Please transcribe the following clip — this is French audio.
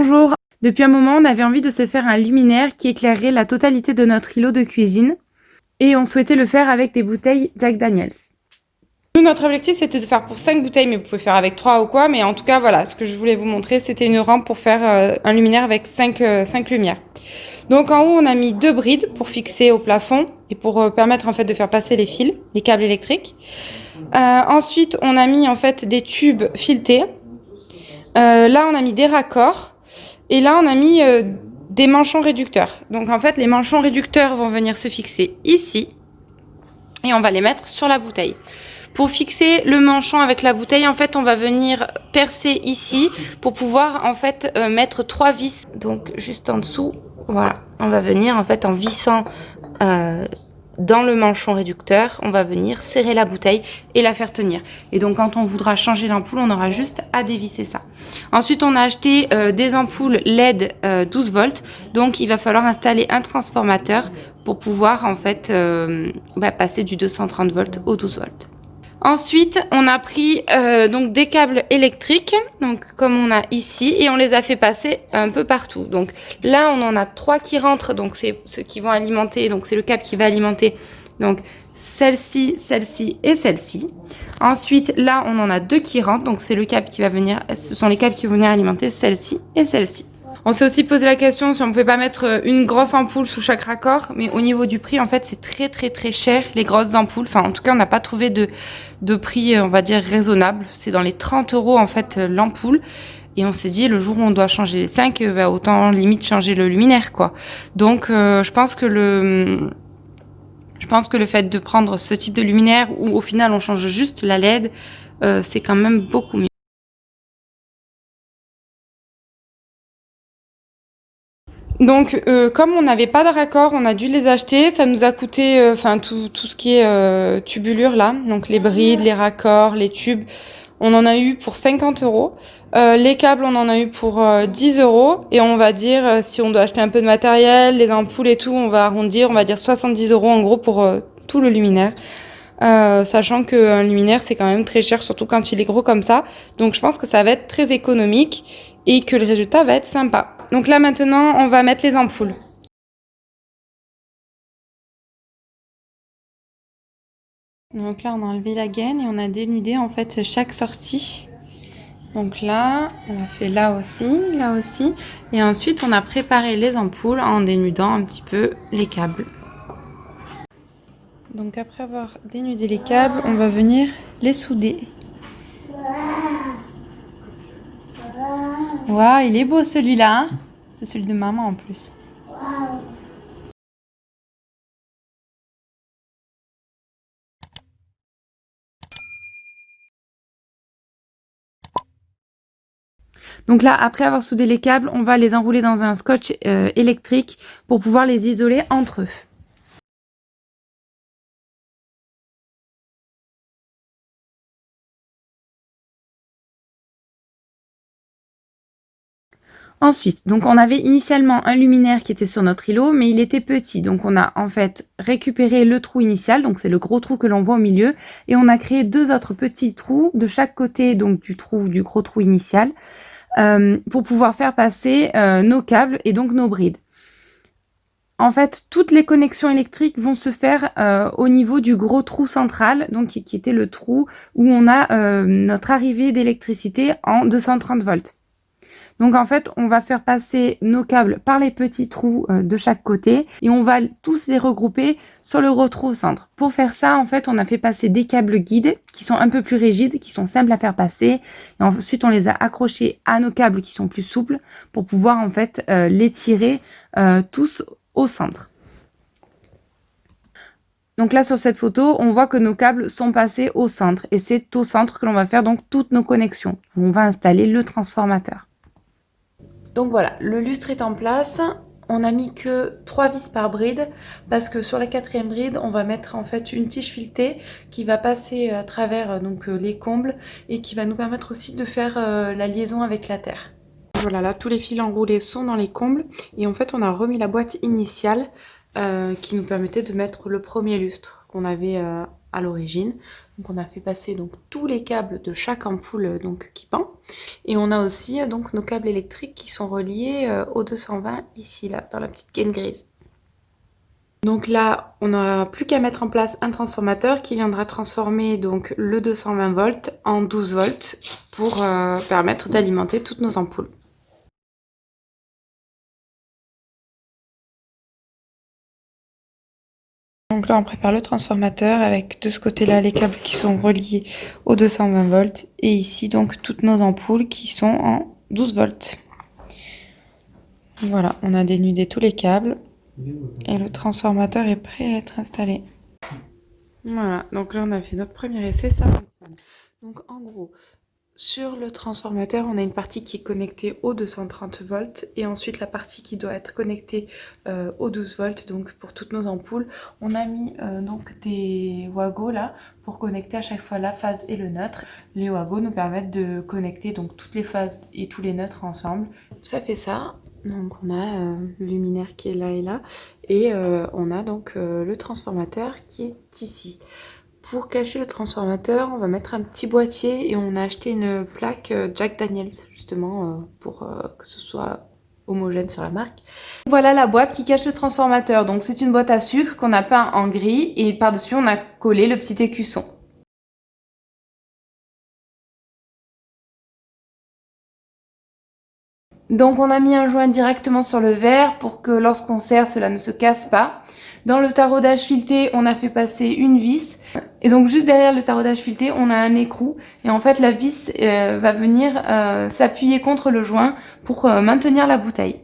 Bonjour. Depuis un moment, on avait envie de se faire un luminaire qui éclairerait la totalité de notre îlot de cuisine et on souhaitait le faire avec des bouteilles Jack Daniels. Nous, notre objectif, c'était de faire pour 5 bouteilles, mais vous pouvez faire avec 3 ou quoi. Mais en tout cas, voilà, ce que je voulais vous montrer, c'était une rampe pour faire un luminaire avec 5 lumières. Donc en haut, on a mis 2 brides pour fixer au plafond et pour permettre en fait de faire passer les fils, les câbles électriques. Ensuite, on a mis en fait des tubes filetés. Là, on a mis des raccords. Et là, on a mis des manchons réducteurs. Donc en fait, les manchons réducteurs vont venir se fixer ici. Et on va les mettre sur la bouteille. Pour fixer le manchon avec la bouteille, en fait, on va venir percer ici pour pouvoir en fait mettre 3 vis. Donc juste en dessous, voilà, on va venir en fait en vissant dans le manchon réducteur, on va venir serrer la bouteille et la faire tenir. Et donc quand on voudra changer l'ampoule, on aura juste à dévisser ça. Ensuite, on a acheté des ampoules LED 12 volts. Donc il va falloir installer un transformateur pour pouvoir en fait passer du 230 volts au 12 volts. Ensuite, on a pris donc des câbles électriques, donc comme on a ici, et on les a fait passer un peu partout. Donc là, on en a 3 qui rentrent, donc c'est ceux qui vont alimenter, donc c'est le câble qui va alimenter donc celle-ci, celle-ci et celle-ci. Ensuite, là, on en a 2 qui rentrent, donc c'est le câble qui va venir, ce sont les câbles qui vont venir alimenter celle-ci et celle-ci. On s'est aussi posé la question si on ne pouvait pas mettre une grosse ampoule sous chaque raccord, mais au niveau du prix, en fait, c'est très cher, les grosses ampoules. Enfin, en tout cas, on n'a pas trouvé de prix, on va dire, raisonnable. C'est dans les 30 € en fait, l'ampoule. Et on s'est dit, le jour où on doit changer les 5, autant limite changer le luminaire, quoi. Donc, je pense que le fait de prendre ce type de luminaire, où au final, on change juste la LED, c'est quand même beaucoup mieux. Donc, comme on n'avait pas de raccord, on a dû les acheter. Ça nous a coûté, tout ce qui est tubulure là, donc les brides, les raccords, les tubes. On en a eu pour 50 €. Les câbles, on en a eu pour 10 €. Et on va dire, si on doit acheter un peu de matériel, les ampoules et tout, on va arrondir, on va dire 70 € en gros pour tout le luminaire. Sachant qu'un luminaire, c'est quand même très cher, surtout quand il est gros comme ça. Donc je pense que ça va être très économique et que le résultat va être sympa. Donc là maintenant, on va mettre les ampoules. Donc là, on a enlevé la gaine et on a dénudé en fait chaque sortie. Donc là, on a fait là aussi. Et ensuite, on a préparé les ampoules en dénudant un petit peu les câbles. Donc après avoir dénudé les câbles, on va venir les souder. Waouh, il est beau celui-là, hein. C'est celui de maman en plus. Donc là, après avoir soudé les câbles, on va les enrouler dans un scotch électrique pour pouvoir les isoler entre eux. Ensuite, donc on avait initialement un luminaire qui était sur notre îlot, mais il était petit. Donc on a en fait récupéré le trou initial, donc c'est le gros trou que l'on voit au milieu, et on a créé 2 autres petits trous de chaque côté donc du gros trou initial pour pouvoir faire passer nos câbles et donc nos brides. En fait, toutes les connexions électriques vont se faire au niveau du gros trou central, donc qui était le trou où on a notre arrivée d'électricité en 230 volts. Donc en fait, on va faire passer nos câbles par les petits trous de chaque côté et on va tous les regrouper sur le gros trou au centre. Pour faire ça, en fait, on a fait passer des câbles guides qui sont un peu plus rigides, qui sont simples à faire passer. Et ensuite, on les a accrochés à nos câbles qui sont plus souples pour pouvoir en fait les tirer tous au centre. Donc là, sur cette photo, on voit que nos câbles sont passés au centre. Et c'est au centre que l'on va faire donc toutes nos connexions, où on va installer le transformateur. Donc voilà, le lustre est en place. On a mis que 3 vis par bride parce que sur la 4e bride, on va mettre en fait une tige filetée qui va passer à travers les combles et qui va nous permettre aussi de faire la liaison avec la terre. Voilà, là tous les fils enroulés sont dans les combles et en fait on a remis la boîte initiale qui nous permettait de mettre le premier lustre qu'on avait à l'origine. Donc on a fait passer donc tous les câbles de chaque ampoule donc qui pend. Et on a aussi donc nos câbles électriques qui sont reliés au 220 ici là dans la petite gaine grise. Donc là, on n'a plus qu'à mettre en place un transformateur qui viendra transformer donc le 220 volts en 12 volts pour permettre d'alimenter toutes nos ampoules. Donc là, on prépare le transformateur avec de ce côté-là les câbles qui sont reliés au 220 volts et ici donc toutes nos ampoules qui sont en 12 volts. Voilà, on a dénudé tous les câbles et le transformateur est prêt à être installé. Voilà, donc là on a fait notre premier essai, ça fonctionne. Donc en gros, sur le transformateur, on a une partie qui est connectée au 230 volts et ensuite la partie qui doit être connectée au 12 volts, donc pour toutes nos ampoules. On a mis donc des wagos là pour connecter à chaque fois la phase et le neutre. Les wagos nous permettent de connecter donc toutes les phases et tous les neutres ensemble. Ça fait ça. Donc on a le luminaire qui est là et là et on a donc le transformateur qui est ici. Pour cacher le transformateur, on va mettre un petit boîtier et on a acheté une plaque Jack Daniels justement pour que ce soit homogène sur la marque. Voilà la boîte qui cache le transformateur. Donc c'est une boîte à sucre qu'on a peint en gris et par-dessus on a collé le petit écusson. Donc on a mis un joint directement sur le verre pour que lorsqu'on serre, cela ne se casse pas. Dans le taraudage fileté, on a fait passer une vis. Et donc juste derrière le taraudage fileté, on a un écrou. Et en fait, la vis va venir s'appuyer contre le joint pour maintenir la bouteille.